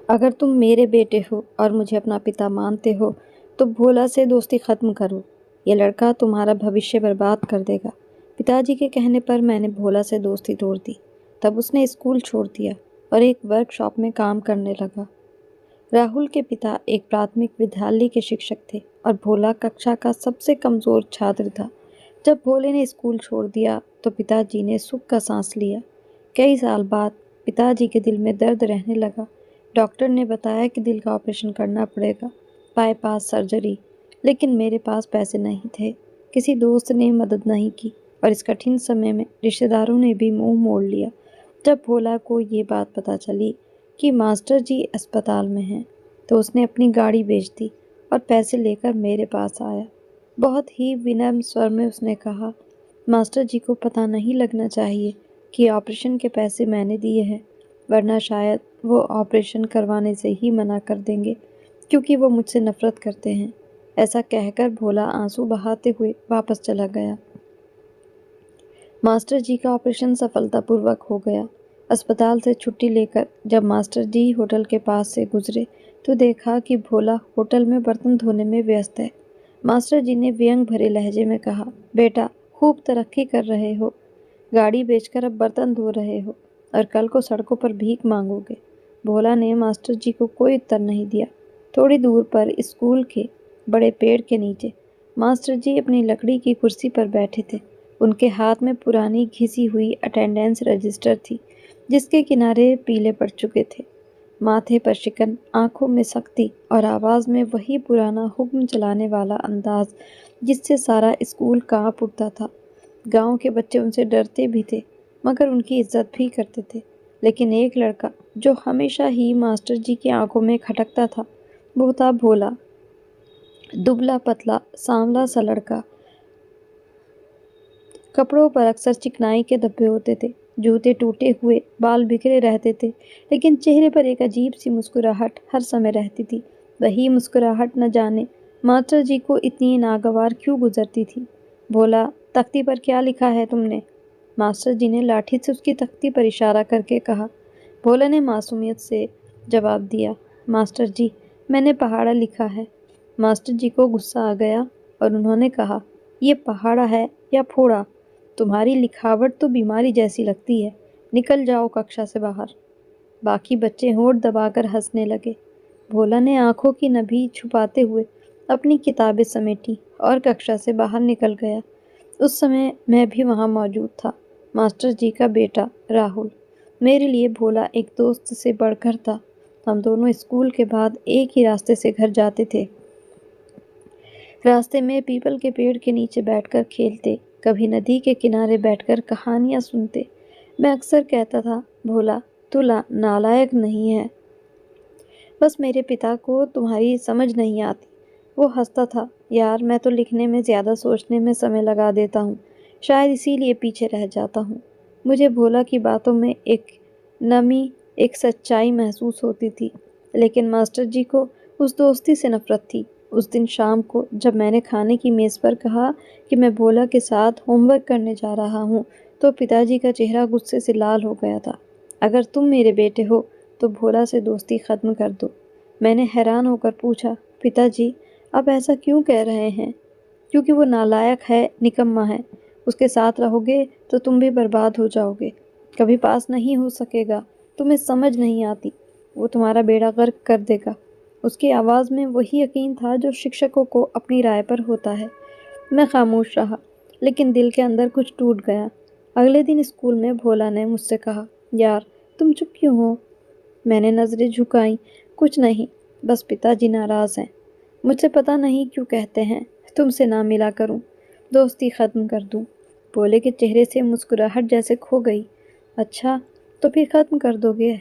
اگر تم میرے بیٹے ہو اور مجھے اپنا پتا مانتے ہو تو بھولا سے دوستی ختم کرو۔ یہ لڑکا تمہارا بھوشیہ برباد کر دے گا۔ پتا جی کے کہنے پر میں نے بھولا سے دوستی توڑ دی۔ تب اس نے اسکول چھوڑ دیا اور ایک ورک شاپ میں کام کرنے لگا۔ راہل کے پتا ایک پراتھمک ودیالیہ کے شکشک تھے اور بھولا ککشا کا سب سے کمزور چھاتر تھا۔ جب بھولے نے اسکول چھوڑ دیا تو پتا جی نے سکھ کا سانس لیا۔ کئی سال بعد پتا جی کے دل میں درد رہنے لگا۔ ڈاکٹر نے بتایا کہ دل کا آپریشن کرنا پڑے گا، بائی پاس سرجری، لیکن میرے پاس پیسے نہیں تھے، کسی دوست نے مدد نہیں کی اور اس کٹھن سمے میں رشتہ داروں نے بھی منہ موڑ لیا۔ جب بھولا کو یہ بات پتہ چلی کہ ماسٹر جی اسپتال میں ہیں تو اس نے اپنی گاڑی بیچ دی اور پیسے لے کر میرے پاس آیا۔ بہت ہی ونرم سور میں اس نے کہا، ماسٹر جی کو پتہ نہیں لگنا چاہیے کہ آپریشن کے پیسے میں نے دیے ہیں، ورنہ شاید وہ آپریشن کروانے سے ہی منع کر دیں گے کیونکہ وہ مجھ سے نفرت کرتے ہیں۔ ایسا کہہ کر بھولا آنسو بہاتے ہوئے واپس چلا گیا۔ ماسٹر جی کا آپریشن سفلتا پوروک ہو گیا۔ اسپتال سے چھٹی لے کر جب ماسٹر جی ہوٹل کے پاس سے گزرے تو دیکھا کہ بھولا ہوٹل میں برتن دھونے میں ویست ہے۔ ماسٹر جی نے وینگ بھرے لہجے میں کہا، بیٹا خوب ترقی کر رہے ہو، گاڑی بیچ کر اب برتن دھو رہے ہو اور کل کو سڑکوں پر بھیک مانگو گے۔ بھولا نے ماسٹر جی کو کوئی اتر نہیں دیا۔ تھوڑی دور پر اسکول کے بڑے پیڑ کے نیچے ماسٹر جی اپنی لکڑی کی کرسی پر بیٹھے تھے۔ ان کے ہاتھ میں پرانی گھسی ہوئی اٹینڈنس رجسٹر تھی جس کے کنارے پیلے پڑ چکے تھے۔ ماتھے پر شکن، آنکھوں میں سختی اور آواز میں وہی پرانا حکم چلانے والا انداز جس سے سارا اسکول کانپ اٹھتا تھا۔ گاؤں کے بچے ان سے ڈرتے بھی تھے مگر ان کی عزت بھی کرتے تھے، لیکن ایک لڑکا جو ہمیشہ ہی ماسٹر جی کی آنکھوں میں کھٹکتا تھا وہ تھا بھولا۔ دبلا پتلا سانولا سا لڑکا، کپڑوں پر اکثر چکنائی کے دھبے ہوتے تھے، جوتے ٹوٹے ہوئے، بال بکھرے رہتے تھے، لیکن چہرے پر ایک عجیب سی مسکراہٹ ہر سمے رہتی تھی۔ وہی مسکراہٹ نہ جانے ماسٹر جی کو اتنی ناگوار کیوں گزرتی تھی۔ بھولا، تختی پر کیا لکھا ہے تم نے؟ ماسٹر جی نے لاٹھی سے اس کی تختی پر اشارہ کر کے کہا۔ بھولا نے معصومیت سے جواب دیا، ماسٹر جی میں نے پہاڑا لکھا ہے۔ ماسٹر جی کو غصہ آ گیا اور انہوں نے کہا، یہ پہاڑا ہے یا پھوڑا؟ تمہاری لکھاوٹ تو بیماری جیسی لگتی ہے، نکل جاؤ ککشا سے باہر۔ باقی بچے ہونٹ دبا کر ہنسنے لگے۔ بھولا نے آنکھوں کی نبھی چھپاتے ہوئے اپنی کتابیں سمیٹی اور ککشا سے باہر نکل گیا۔ اس سمے میں بھی وہاں موجود تھا۔ ماسٹر جی کا بیٹا راہل میرے لیے بھولا ایک دوست سے بڑھ کر تھا۔ ہم دونوں اسکول کے بعد ایک ہی راستے سے گھر جاتے تھے۔ راستے میں پیپل کے پیڑ کے نیچے بیٹھ کر کھیلتے، کبھی ندی کے کنارے بیٹھ کر کہانیاں سنتے۔ میں اکثر کہتا تھا، بھولا تو نالائق نہیں ہے، بس میرے پتا کو تمہاری سمجھ نہیں آتی۔ وہ ہنستا تھا، یار میں تو لکھنے میں زیادہ سوچنے میں سمے لگا دیتا ہوں، شاید اسی لیے پیچھے رہ جاتا ہوں۔ مجھے بھولا کی باتوں میں ایک نمی، ایک سچائی محسوس ہوتی تھی، لیکن ماسٹر جی کو اس دوستی سے نفرت تھی۔ اس دن شام کو جب میں نے کھانے کی میز پر کہا کہ میں بھولا کے ساتھ ہوم ورک کرنے جا رہا ہوں تو پتا جی کا چہرہ غصے سے لال ہو گیا تھا۔ اگر تم میرے بیٹے ہو تو بھولا سے دوستی ختم کر دو۔ میں نے حیران ہو کر پوچھا، پتا جی آپ ایسا کیوں کہہ رہے ہیں؟ کیونکہ وہ نالائق ہے، نکما ہے، اس کے ساتھ رہو گے تو تم بھی برباد ہو جاؤ گے، کبھی پاس نہیں ہو سکے گا، تمہیں سمجھ نہیں آتی، وہ تمہارا بیڑا غرق کر دے گا۔ اس کی آواز میں وہی یقین تھا جو شکشکوں کو اپنی رائے پر ہوتا ہے۔ میں خاموش رہا، لیکن دل کے اندر کچھ ٹوٹ گیا۔ اگلے دن اسکول میں بھولا نے مجھ سے کہا، یار تم چپ کیوں ہو؟ میں نے نظریں جھکائیں، کچھ نہیں، بس پتا جی ناراض ہیں، مجھ سے پتہ نہیں کیوں کہتے ہیں تم سے نہ ملا کروں، دوستی ختم کر دوں۔ بھولے کے چہرے سے مسکراہٹ جیسے کھو گئی۔ اچھا تو پھر ختم کر دو گے؟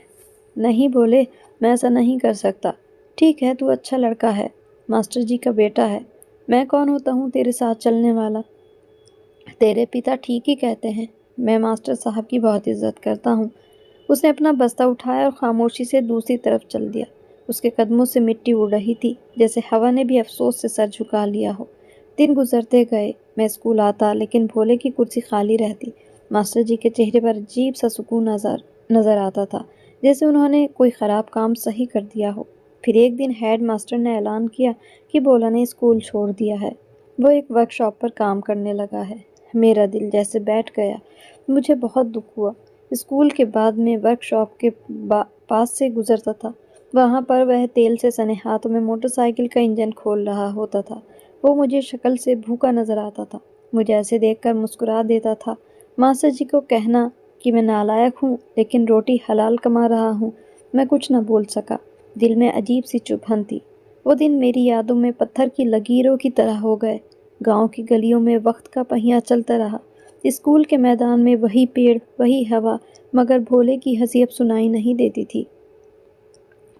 نہیں بھولے، میں ایسا نہیں کر سکتا۔ ٹھیک ہے تو اچھا لڑکا ہے، ماسٹر جی کا بیٹا ہے، میں کون ہوتا ہوں تیرے ساتھ چلنے والا؟ تیرے پتا ٹھیک ہی کہتے ہیں، میں ماسٹر صاحب کی بہت عزت کرتا ہوں۔ اس نے اپنا بستہ اٹھایا اور خاموشی سے دوسری طرف چل دیا۔ اس کے قدموں سے مٹی اڑ رہی تھی، جیسے ہوا نے بھی افسوس سے سر جھکا لیا ہو۔ دن گزرتے گئے، میں اسکول آتا لیکن بھولے کی کرسی خالی رہتی۔ ماسٹر جی کے چہرے پر عجیب سا سکون نظر آتا تھا، جیسے انہوں نے کوئی خراب کام صحیح کر دیا ہو۔ پھر ایک دن ہیڈ ماسٹر نے اعلان کیا کہ بولا نے اسکول چھوڑ دیا ہے، وہ ایک ورک شاپ پر کام کرنے لگا ہے۔ میرا دل جیسے بیٹھ گیا، مجھے بہت دکھ ہوا۔ اسکول کے بعد میں ورک شاپ کے پاس سے گزرتا تھا، وہاں پر وہ تیل سے سنے ہاتھوں میں موٹر سائیکل کا انجن کھول رہا ہوتا تھا۔ وہ مجھے شکل سے بھوکا نظر آتا تھا، مجھے ایسے دیکھ کر مسکرا دیتا تھا۔ ماسٹر جی کو کہنا کہ میں نالائق ہوں لیکن روٹی حلال کما رہا ہوں، میں کچھ نہ بول سکا۔ دل میں عجیب سی چبھن تھی۔ وہ دن میری یادوں میں پتھر کی لکیروں کی طرح ہو گئے۔ گاؤں کی گلیوں میں وقت کا پہیہ چلتا رہا، اسکول کے میدان میں وہی پیڑ، وہی ہوا، مگر بھولے کی ہنسی اب سنائی نہیں دیتی تھی۔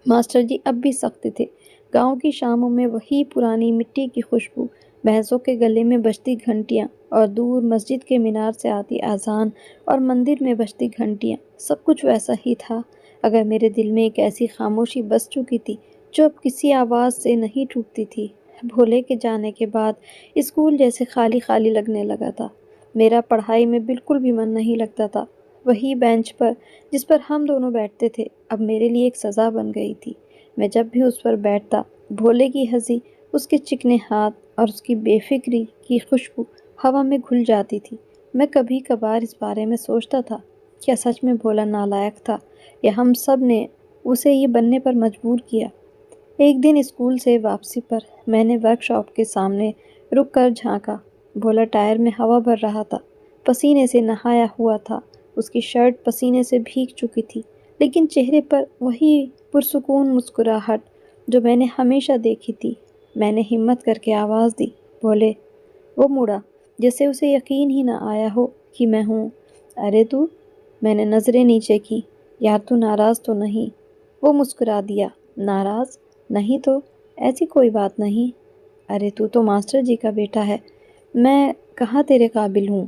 ماسٹر جی اب بھی سخت تھے۔ گاؤں کی شاموں میں وہی پرانی مٹی کی خوشبو، بھینسوں کے گلے میں بجتی گھنٹیاں، اور دور مسجد کے مینار سے آتی اذان اور مندر میں بجتی گھنٹیاں، سب کچھ ویسا ہی تھا، اگر میرے دل میں ایک ایسی خاموشی بس چکی تھی جو اب کسی آواز سے نہیں ٹوٹتی تھی۔ بھولے کے جانے کے بعد اسکول جیسے خالی خالی لگنے لگا تھا۔ میرا پڑھائی میں بالکل بھی من نہیں لگتا تھا۔ وہی بینچ پر جس پر ہم دونوں بیٹھتے تھے اب میرے لیے ایک سزا بن گئی تھی۔ میں جب بھی اس پر بیٹھتا، بھولے کی ہنسی، اس کے چکنے ہاتھ اور اس کی بے فکری کی خوشبو ہوا میں گھل جاتی تھی۔ میں کبھی کبھار اس بارے میں سوچتا تھا، کیا سچ میں بھولا نالائق تھا یا ہم سب نے اسے یہ بننے پر مجبور کیا؟ ایک دن اسکول سے واپسی پر میں نے ورک شاپ کے سامنے رک کر جھانکا۔ بھولا ٹائر میں ہوا بھر رہا تھا، پسینے سے نہایا ہوا تھا، اس کی شرٹ پسینے سے بھیگ چکی تھی، لیکن چہرے پر وہی پرسکون مسکراہٹ جو میں نے ہمیشہ دیکھی تھی۔ میں نے ہمت کر کے آواز دی، بھولے۔ وہ مڑا جیسے اسے یقین ہی نہ آیا ہو کہ میں ہوں۔ ارے تو! میں نے نظریں نیچے کی، یار تو ناراض تو نہیں؟ وہ مسکرا دیا، ناراض؟ نہیں تو، ایسی کوئی بات نہیں۔ ارے تو ماسٹر جی کا بیٹا ہے، میں کہاں تیرے قابل ہوں؟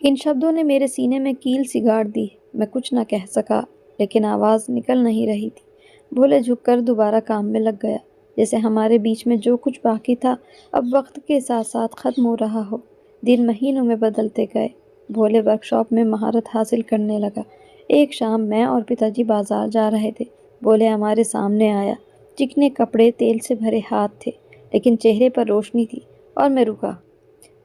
ان شبدوں نے میرے سینے میں کیل سی گاڑ دی۔ میں کچھ نہ کہہ سکا، لیکن آواز نکل نہیں رہی تھی۔ بھولے جھک کر دوبارہ کام میں لگ گیا، جیسے ہمارے بیچ میں جو کچھ باقی تھا اب وقت کے ساتھ ساتھ ختم ہو رہا ہو۔ دن مہینوں میں بدلتے گئے۔ بھولے ورک شاپ میں مہارت حاصل کرنے لگا۔ ایک شام میں اور پتا جی بازار جا رہے تھے۔ بھولے ہمارے سامنے آیا، چکنے کپڑے، تیل سے بھرے ہاتھ تھے، لیکن چہرے پر روشنی تھی، اور میں رکا،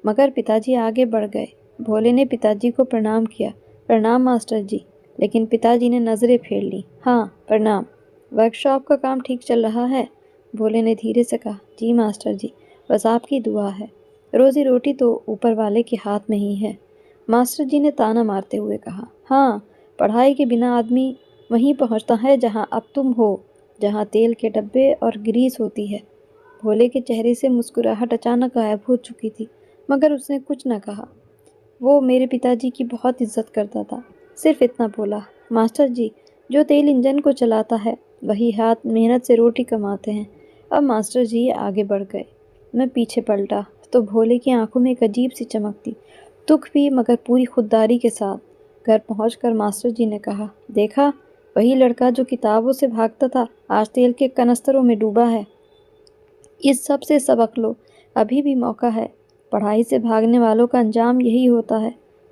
مگر پتا جی آگے بڑھ گئے۔ بھولے نے پتا جی کو پرنام کیا، پرنام ماسٹر جی، لیکن پتا جی نے نظریں پھیر لیں۔ ہاں پرنام۔ ورک شاپ کا کام ٹھیک چل رہا ہے؟ بھولے نے دھیرے سے کہا، جی ماسٹر جی، بس آپ کی دعا ہے، روزی روٹی تو اوپر والے کے ہاتھ میں ہی ہے۔ ماسٹر جی نے تانا مارتے ہوئے کہا، ہاں، پڑھائی کے بنا آدمی وہیں پہنچتا ہے جہاں اب تم ہو، جہاں تیل کے ڈبے اور گریس ہوتی ہے۔ بھولے کے چہرے سے مسکراہٹ اچانک غائب ہو چکی تھی، مگر اس نے کچھ نہ کہا۔ وہ میرے پتا جی کی بہت عزت کرتا تھا، صرف اتنا بولا، ماسٹر جی، جو تیل انجن کو چلاتا ہے وہی ہاتھ محنت سے روٹی کماتے ہیں۔ اب ماسٹر جی آگے بڑھ گئے۔ میں پیچھے پلٹا تو بھولے کی آنکھوں میں ایک عجیب سی چمک تھی، دکھ بھی مگر پوری خودداری کے ساتھ۔ گھر پہنچ کر ماسٹر جی نے کہا، دیکھا، وہی لڑکا جو کتابوں سے بھاگتا تھا آج تیل کے کنستروں میں ڈوبا ہے۔ اس سب سے سبق لو، ابھی بھی موقع ہے، پڑھائی سے بھاگنے والوں کا انجام یہی ہوتا ہے۔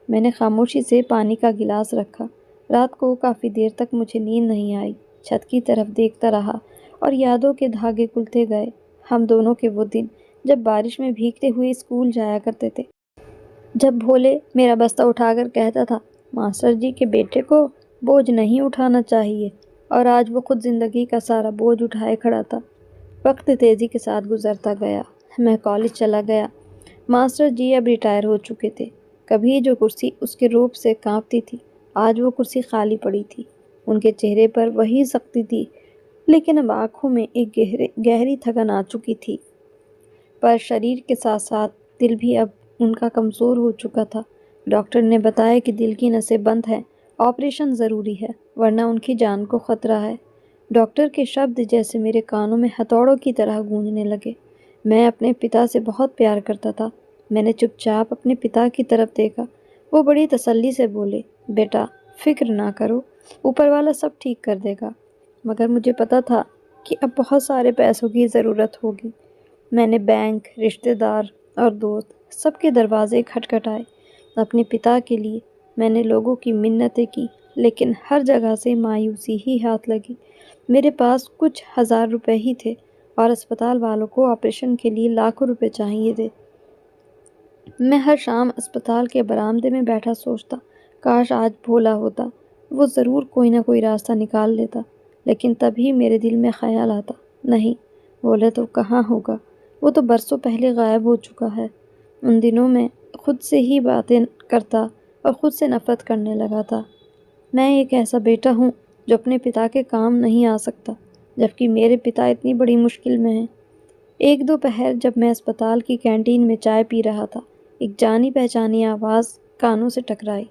میں نے خاموشی سے پانی کا گلاس رکھا۔ رات کو کافی دیر تک مجھے نیند نہیں آئی، چھت کی طرف دیکھتا رہا اور یادوں کے دھاگے کھلتے گئے، ہم دونوں کے وہ دن جب بارش میں بھیگتے ہوئے اسکول جایا کرتے تھے، جب بھولے میرا بستہ اٹھا کر کہتا تھا، ماسٹر جی کے بیٹے کو بوجھ نہیں اٹھانا چاہیے، اور آج وہ خود زندگی کا سارا بوجھ اٹھائے کھڑا تھا۔ وقت تیزی کے ساتھ گزرتا گیا، میں کالج چلا گیا۔ ماسٹر جی اب ریٹائر ہو چکے تھے۔ کبھی جو کرسی اس کے روب سے کانپتی تھی، آج وہ کرسی خالی پڑی تھی۔ ان کے چہرے پر وہی سختی تھی، لیکن اب آنکھوں میں ایک گہری تھکن آ چکی تھی۔ پر شریر کے ساتھ ساتھ دل بھی اب ان کا کمزور ہو چکا تھا۔ ڈاکٹر نے بتایا کہ دل کی نسیں بند ہیں، آپریشن ضروری ہے، ورنہ ان کی جان کو خطرہ ہے۔ ڈاکٹر کے شبد جیسے میرے کانوں میں ہتھوڑوں کی طرح گونجنے لگے۔ میں اپنے پتا سے بہت پیار کرتا تھا۔ میں نے چپ چاپ اپنے پتا کی طرف دیکھا۔ وہ بڑی تسلی سے بولے، بیٹا، فکر نہ کرو، اوپر والا سب ٹھیک کر دے گا۔ مگر مجھے پتا تھا کہ اب بہت سارے پیسوں کی ضرورت ہوگی۔ میں نے بینک، رشتہ دار اور دوست سب کے دروازے کھٹکھٹائے۔ اپنے پتا کے لیے میں نے لوگوں کی منتیں کی، لیکن ہر جگہ سے مایوسی ہی ہاتھ لگی۔ میرے پاس کچھ 1000 روپے ہی تھے اور اسپتال والوں کو آپریشن کے لیے لاکھوں روپے چاہیے تھے۔ میں ہر شام اسپتال کے برآمدے میں بیٹھا سوچتا، کاش آج بھولا ہوتا، وہ ضرور کوئی نہ کوئی راستہ نکال لیتا۔ لیکن تبھی میرے دل میں خیال آتا، نہیں، بھولا تو کہاں ہوگا، وہ تو برسوں پہلے غائب ہو چکا ہے۔ ان دنوں میں خود سے ہی باتیں کرتا اور خود سے نفرت کرنے لگا تھا۔ میں ایک ایسا بیٹا ہوں جو اپنے پتا کے کام نہیں آ سکتا، جبکہ میرے پتا اتنی بڑی مشکل میں ہیں۔ ایک دوپہر جب میں اسپتال کی کینٹین میں چائے پی رہا تھا، ایک جانی پہچانی آواز کانوں سے ٹکرائی،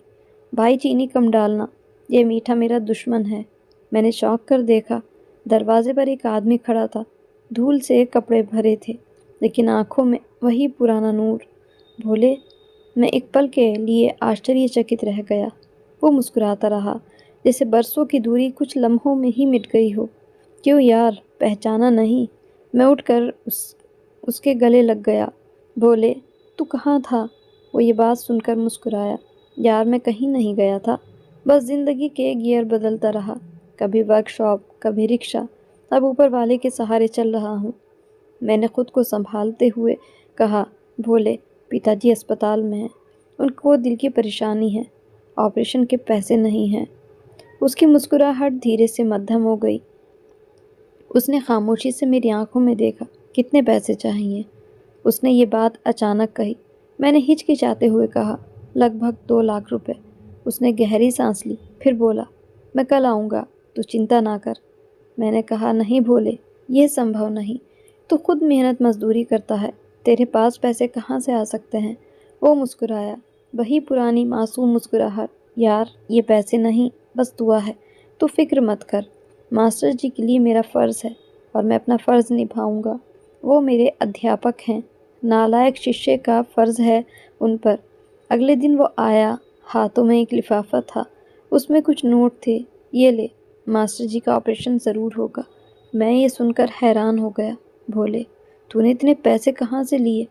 بھائی چینی کم ڈالنا، یہ میٹھا میرا دشمن ہے۔ میں نے چونک کر دیکھا، دروازے پر ایک آدمی کھڑا تھا، دھول سے کپڑے بھرے تھے لیکن آنکھوں میں وہی پرانا نور۔ بھولے، میں ایک پل کے لیے آشچریہ چکت رہ گیا۔ وہ مسکراتا رہا، جیسے برسوں کی دوری کچھ لمحوں میں ہی مٹ گئی ہو۔ کیوں یار، پہچانا نہیں؟ میں اٹھ کر اس کے گلے لگ گیا۔ بھولے، تو کہاں تھا؟ وہ یہ بات سن کر مسکرایا۔ یار میں کہیں نہیں گیا تھا، بس زندگی کے گیئر بدلتا رہا، کبھی ورک شاپ، کبھی رکشہ، اب اوپر والے کے سہارے چل رہا ہوں۔ میں نے خود کو سنبھالتے ہوئے کہا، بھولے، پتا جی اسپتال میں ہیں، ان کو دل کی پریشانی ہے، آپریشن کے پیسے نہیں ہیں۔ اس کی مسکراہٹ دھیرے سے مدھم ہو گئی۔ اس نے خاموشی سے میری آنکھوں میں دیکھا۔ کتنے پیسے چاہیے؟ اس نے یہ بات اچانک کہی۔ میں نے ہچکچاتے ہوئے کہا، لگ بھگ 2 لاکھ روپے۔ اس نے گہری سانس لی، پھر بولا، میں کل آؤں گا، تو چنتا نہ کر۔ میں نے کہا، نہیں بھولے، یہ سمبھو نہیں، تو خود محنت مزدوری کرتا ہے، تیرے پاس پیسے کہاں سے آ سکتے ہیں؟ وہ مسکرایا، وہی پرانی معصوم مسکراہٹ، یار یہ پیسے نہیں، بس دعا ہے، تو فکر مت کر، ماسٹر جی کے لیے میرا فرض ہے اور میں اپنا فرض نبھاؤں گا۔ وہ میرے ادھیاپک ہیں، نالائق ششیہ کا فرض ہے ان پر۔ اگلے دن وہ آیا، ہاتھوں میں ایک لفافہ تھا، اس میں کچھ نوٹ تھے، یہ لے، ماسٹر جی کا آپریشن ضرور ہوگا۔ میں یہ سن کر حیران ہو گیا۔ بھولے، تو نے اتنے پیسے کہاں سے لیے؟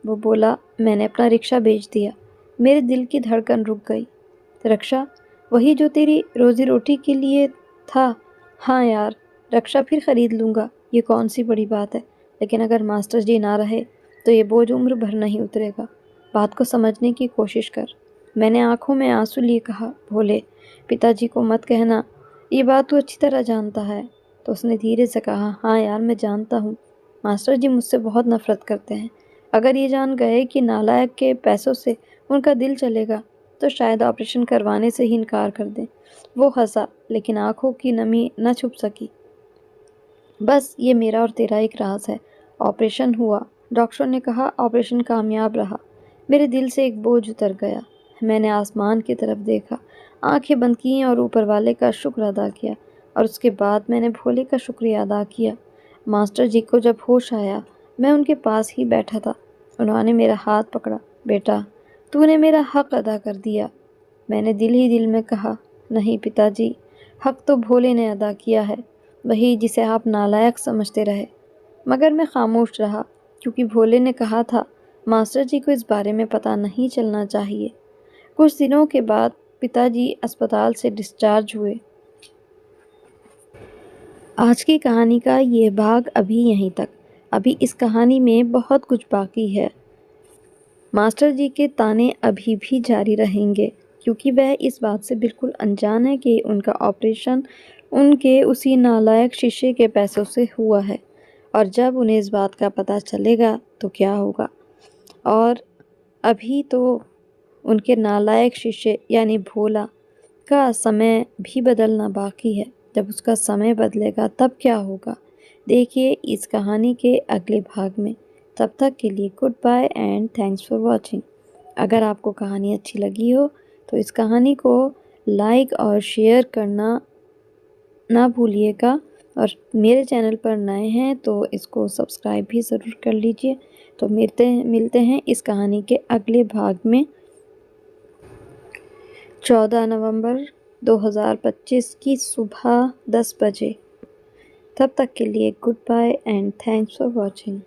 وہ بولا، میں نے اپنا رکشہ بیچ دیا۔ میرے دل کی دھڑکن رک گئی۔ رکشہ؟ وہی جو تیری روزی روٹی کے لیے تھا؟ ہاں یار، رکشہ پھر خرید لوں گا، یہ کون سی بڑی بات ہے، لیکن اگر ماسٹر جی نہ رہے تو یہ بوجھ عمر بھر نہیں اترے گا۔ بات کو سمجھنے کی کوشش کر۔ میں نے آنکھوں میں آنسو لیے کہا، بھولے، پتا جی کو مت کہنا، یہ بات تو اچھی طرح جانتا ہے۔ تو اس نے دھیرے سے کہا، ہاں یار میں جانتا ہوں، ماسٹر جی مجھ سے بہت نفرت کرتے ہیں۔ اگر یہ جان گئے کہ نالائق کے پیسوں سے ان کا دل چلے گا تو شاید آپریشن کروانے سے ہی انکار کر دیں۔ وہ ہنسا، لیکن آنکھوں کی نمی نہ چھپ سکی۔ بس یہ میرا اور تیرا ایک راز ہے۔ آپریشن ہوا، ڈاکٹروں نے کہا آپریشن کامیاب رہا۔ میرے دل سے ایک بوجھ اتر گیا۔ میں نے آسمان کی طرف دیکھا، آنکھیں بند کیں اور اوپر والے کا شکر ادا کیا، اور اس کے بعد میں نے بھولے کا شکریہ ادا کیا۔ ماسٹر جی کو جب ہوش آیا، میں ان کے پاس ہی بیٹھا تھا۔ انہوں نے میرا ہاتھ پکڑا، بیٹا، تو نے میرا حق ادا کر دیا۔ میں نے دل ہی دل میں کہا، نہیں پتا جی، حق تو بھولے نے ادا کیا ہے، وہی جسے آپ نالائق سمجھتے رہے۔ مگر میں خاموش رہا، کیونکہ بھولے نے کہا تھا ماسٹر جی کو اس بارے میں پتہ نہیں چلنا چاہیے۔ کچھ دنوں کے بعد پتا جی اسپتال سے ڈسچارج ہوئے۔ آج کی کہانی کا یہ بھاگ ابھی یہیں تک۔ ابھی اس کہانی میں بہت کچھ باقی ہے۔ ماسٹر جی کے طعنے ابھی بھی جاری رہیں گے، کیونکہ وہ اس بات سے بالکل انجان ہے کہ ان کا آپریشن ان کے اسی نالائق ششیہ کے پیسوں سے ہوا ہے، اور جب انہیں اس بات کا پتہ چلے گا تو کیا ہوگا۔ اور ابھی تو ان کے نالائق ششیہ یعنی بھولا کا سمے بھی بدلنا باقی ہے۔ جب اس کا سمے بدلے گا تب کیا ہوگا، دیکھیے اس کہانی کے اگلے بھاگ میں۔ تب تک کے لیے good bye and thanks for watching. اگر آپ کو کہانی اچھی لگی ہو تو اس کہانی کو لائک اور شیئر کرنا نہ بھولیے گا، اور میرے چینل پر نئے ہیں تو اس کو سبسکرائب بھی ضرور کر لیجئے۔ تو ملتے ہیں اس کہانی کے اگلے بھاگ میں 14 نومبر 2025 کی صبح 10 بجے۔ تب تک کے لیے good bye and thanks for watching.